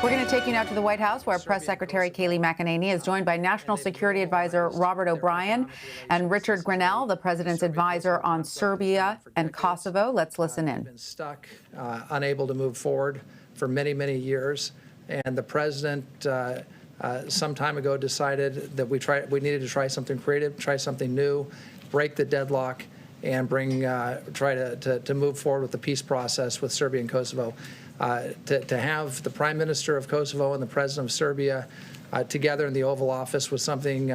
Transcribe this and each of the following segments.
We're going to take you now to the White House, where Press Secretary Kayleigh McEnany is joined by National Security Advisor Robert O'Brien and Richard Grenell, the president's advisor on Serbia and Kosovo. Let's listen in. We've been stuck, unable to move forward for many, many years, and the president some time ago decided that we needed to try something creative, try something new, break the deadlock, and try to move forward with the peace process with Serbia and Kosovo. To have the Prime Minister of Kosovo and the President of Serbia together in the Oval Office was something,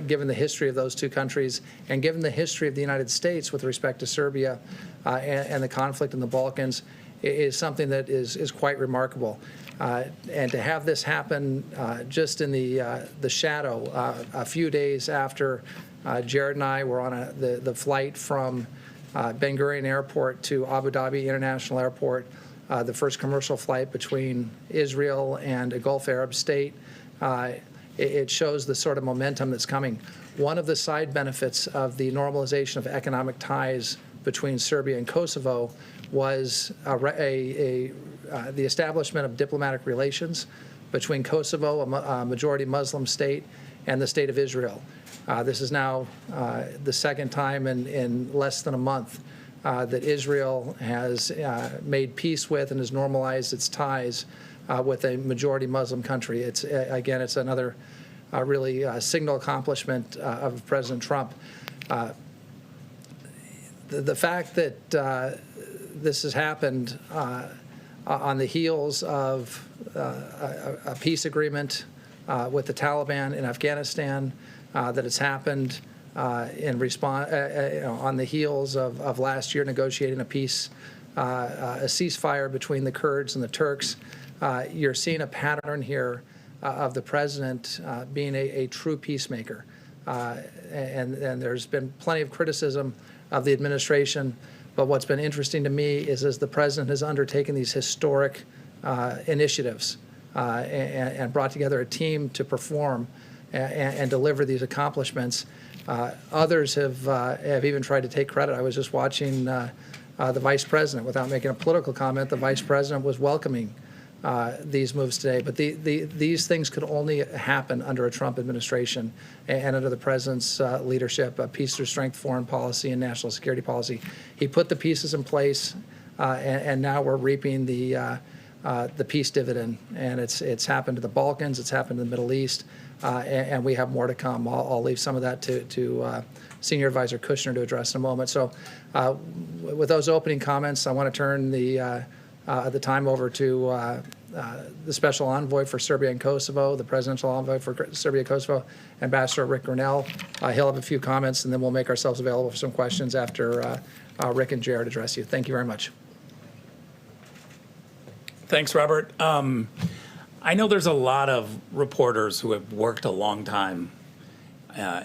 given the history of those two countries and given the history of the United States with respect to Serbia and the conflict in the Balkans, is something that is quite remarkable. And to have this happen just in the shadow, a few days after Jared and I were on the flight from Ben Gurion Airport to Abu Dhabi International Airport, the first commercial flight between Israel and a Gulf Arab state. It shows the sort of momentum that's coming. One of the side benefits of the normalization of economic ties between Serbia and Kosovo was the establishment of diplomatic relations between Kosovo, a majority Muslim state, and the state of Israel. This is now the second time in less than a month that Israel has made peace with and has normalized its ties with a majority Muslim country. It's another really signal accomplishment of President Trump. The fact that this has happened on the heels of a peace agreement with the Taliban in Afghanistan, that it's happened in response on the heels of last year negotiating a ceasefire between the Kurds and the Turks. You're seeing a pattern here of the president being a true peacemaker. And there's been plenty of criticism of the administration. But what's been interesting to me is as the president has undertaken these historic initiatives and brought together a team to perform and deliver these accomplishments, others have even tried to take credit. I was just watching the vice president, without making a political comment, the vice president was welcoming these moves today. But these things could only happen under a Trump administration and under the president's leadership, peace through strength foreign policy and national security policy. He put the pieces in place, and now we're reaping the peace dividend. And it's happened to the Balkans, it's happened in the Middle East, and we have more to come. I'll leave some of that to Senior Advisor Kushner to address in a moment. So with those opening comments, I want to turn the time over to the Special Envoy for Serbia and Kosovo, the Presidential Envoy for Serbia and Kosovo, Ambassador Rick Grenell. He'll have a few comments, and then we'll make ourselves available for some questions after Rick and Jared address you. Thank you very much. Thanks, Robert. I know there's a lot of reporters who have worked a long time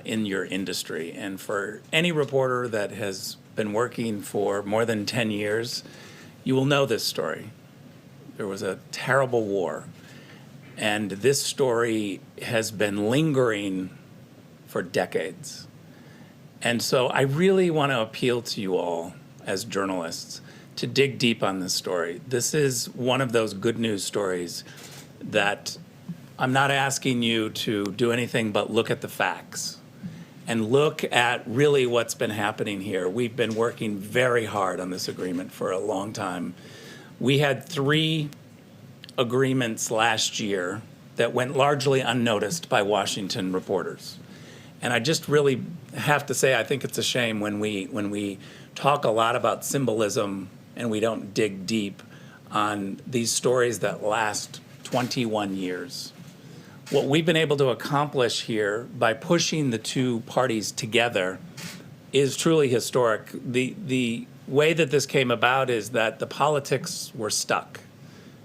in your industry, and for any reporter that has been working for more than 10 years, you will know this story. There was a terrible war, and this story has been lingering for decades. And so I really want to appeal to you all as journalists to dig deep on this story. This is one of those good news stories that I'm not asking you to do anything but look at the facts and look at really what's been happening here. We've been working very hard on this agreement for a long time. We had 3 agreements last year that went largely unnoticed by Washington reporters. And I just really have to say, I think it's a shame when we talk a lot about symbolism and we don't dig deep on these stories that last 21 years. What we've been able to accomplish here by pushing the two parties together is truly historic. The way that this came about is that the politics were stuck.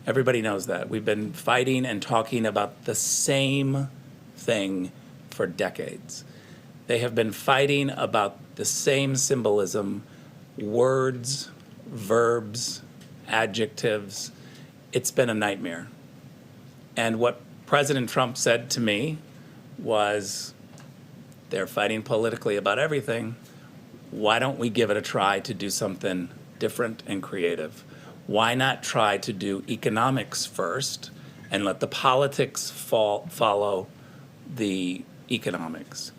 Everybody knows that. We've been fighting and talking about the same thing for decades. They have been fighting about the same symbolism, words, verbs, adjectives. It's been a nightmare. And what President Trump said to me was, they're fighting politically about everything. Why don't we give it a try to do something different and creative? Why not try to do economics first and let the politics follow the economics.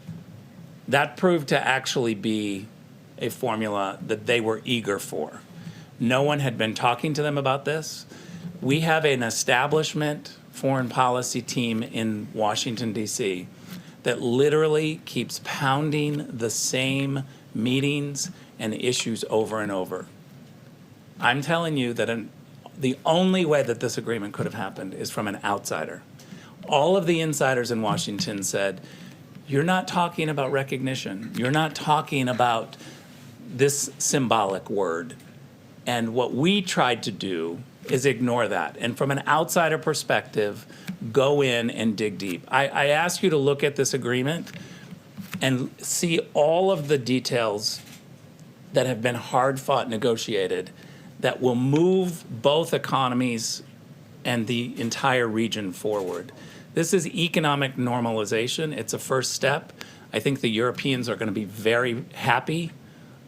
That proved to actually be a formula that they were eager for. No one had been talking to them about this. We have an establishment foreign policy team in Washington, D.C. that literally keeps pounding the same meetings and issues over and over. I'm telling you that the only way that this agreement could have happened is from an outsider. All of the insiders in Washington said, you're not talking about recognition. You're not talking about this symbolic word. And what we tried to do is ignore that. And from an outsider perspective, go in and dig deep. I ask you to look at this agreement and see all of the details that have been hard-fought negotiated that will move both economies and the entire region forward. This is economic normalization. It's a first step. I think the Europeans are going to be very happy.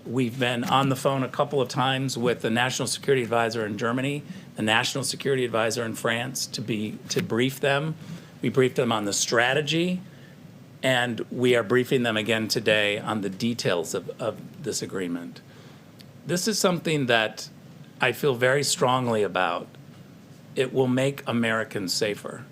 We've been on the phone a couple of times with the National Security Advisor in Germany, the National Security Advisor in France to brief them. We briefed them on the strategy, and we are briefing them again today on the details of this agreement. This is something that I feel very strongly about. It will make Americans safer.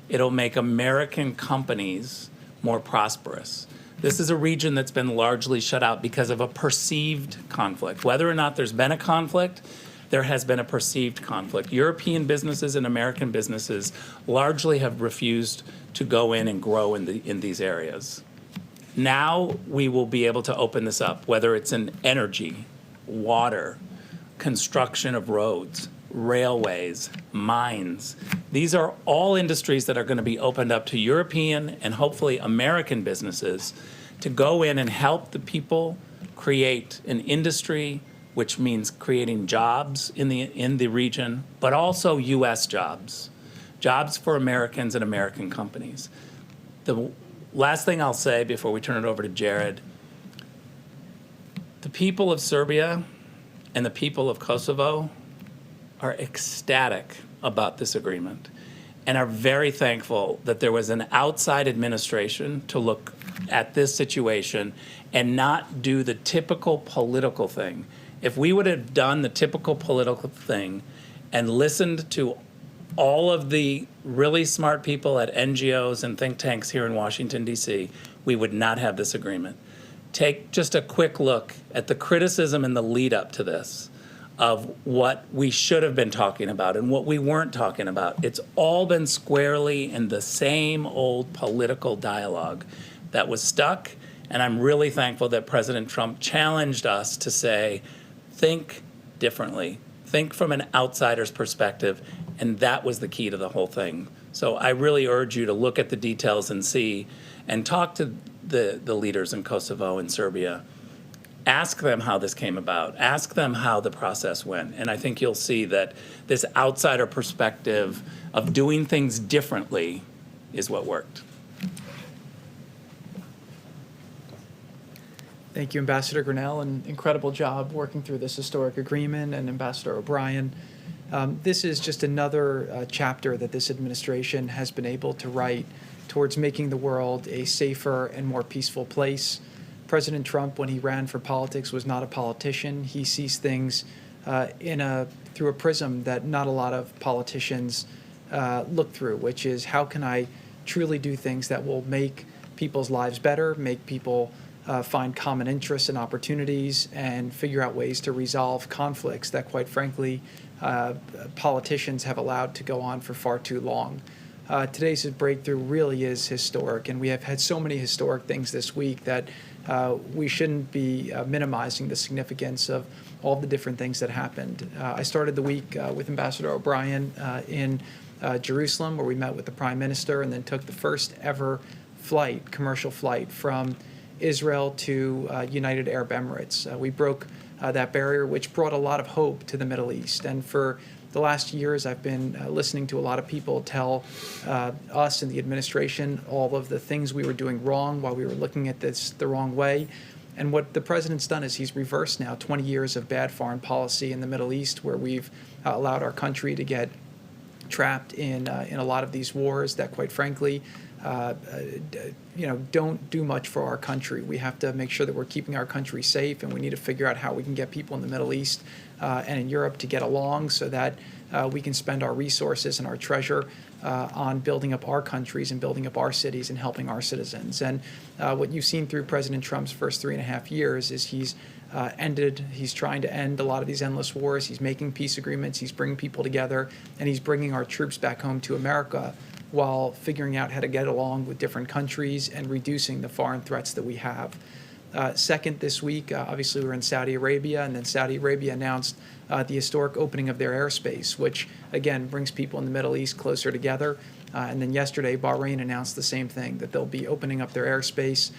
It'll make American companies more prosperous. This is a region that's been largely shut out because of a perceived conflict. Whether or not there's been a conflict, there has been a perceived conflict. European businesses and American businesses largely have refused to go in and grow in these areas. Now we will be able to open this up, whether it's in energy, water, construction of roads, railways, mines. These are all industries that are going to be opened up to European and hopefully American businesses to go in and help the people create an industry, which means creating jobs in the region, but also U.S. jobs for Americans and American companies. The last thing I'll say before we turn it over to Jared, the people of Serbia and the people of Kosovo are ecstatic about this agreement and are very thankful that there was an outside administration to look at this situation and not do the typical political thing. If we would have done the typical political thing and listened to all of the really smart people at NGOs and think tanks here in Washington, D.C., we would not have this agreement. Take just a quick look at the criticism and the lead up to this of what we should have been talking about and what we weren't talking about. It's all been squarely in the same old political dialogue that was stuck, and I'm really thankful that President Trump challenged us to say, think differently, think from an outsider's perspective, and that was the key to the whole thing. So I really urge you to look at the details and see, and talk to the leaders in Kosovo and Serbia. Ask them how this came about. Ask them how the process went. And I think you'll see that this outsider perspective of doing things differently is what worked. Thank you, Ambassador Grenell. An incredible job working through this historic agreement, and Ambassador O'Brien. This is just another chapter that this administration has been able to write towards making the world a safer and more peaceful place. President Trump, when he ran for politics, was not a politician. He sees things through a prism that not a lot of politicians look through, which is, how can I truly do things that will make people's lives better, make people find common interests and opportunities, and figure out ways to resolve conflicts that, quite frankly, politicians have allowed to go on for far too long. Today's breakthrough really is historic, and we have had so many historic things this week that we shouldn't be minimizing the significance of all the different things that happened. I started the week with Ambassador O'Brien in Jerusalem, where we met with the Prime Minister, and then took the first ever commercial flight from Israel to United Arab Emirates. We broke that barrier, which brought a lot of hope to the Middle East. And for the last years, I've been listening to a lot of people tell us and the administration all of the things we were doing wrong while we were looking at this the wrong way. And what the president's done is he's reversed now 20 years of bad foreign policy in the Middle East, where we've allowed our country to get trapped in a lot of these wars that, quite frankly, don't do much for our country. We have to make sure that we're keeping our country safe, and we need to figure out how we can get people in the Middle East and in Europe to get along so that we can spend our resources and our treasure on building up our countries and building up our cities and helping our citizens. And what you've seen through President Trump's first 3.5 years is he's trying to end a lot of these endless wars. He's making peace agreements. He's bringing people together, and he's bringing our troops back home to America while figuring out how to get along with different countries and reducing the foreign threats that we have. Second, this week, obviously, we're in Saudi Arabia, and then Saudi Arabia announced the historic opening of their airspace, which, again, brings people in the Middle East closer together. And then yesterday, Bahrain announced the same thing, that they'll be opening up their airspace,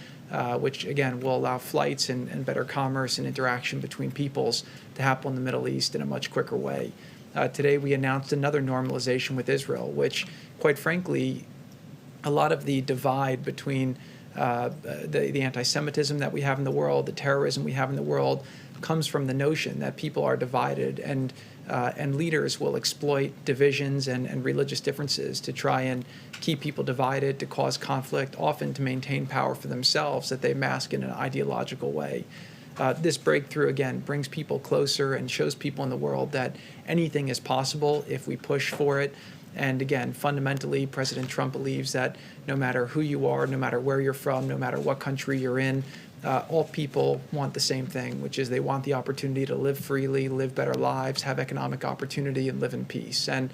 which, again, will allow flights and better commerce and interaction between peoples to happen in the Middle East in a much quicker way. Today, we announced another normalization with Israel, which, quite frankly, a lot of the divide between the anti-Semitism that we have in the world, the terrorism we have in the world, comes from the notion that people are divided, and leaders will exploit divisions and religious differences to try and keep people divided, to cause conflict, often to maintain power for themselves that they mask in an ideological way. This breakthrough, again, brings people closer and shows people in the world that anything is possible if we push for it. And again, fundamentally, President Trump believes that no matter who you are, no matter where you're from, no matter what country you're in, all people want the same thing, which is they want the opportunity to live freely, live better lives, have economic opportunity, and live in peace. And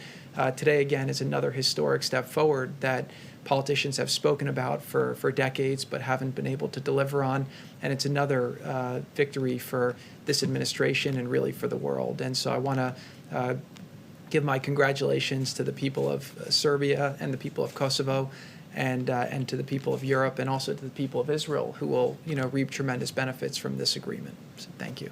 today, again, is another historic step forward that politicians have spoken about for decades but haven't been able to deliver on. And it's another victory for this administration and really for the world. And so I want to give my congratulations to the people of Serbia and the people of Kosovo, and to the people of Europe, and also to the people of Israel, who will reap tremendous benefits from this agreement. So thank you.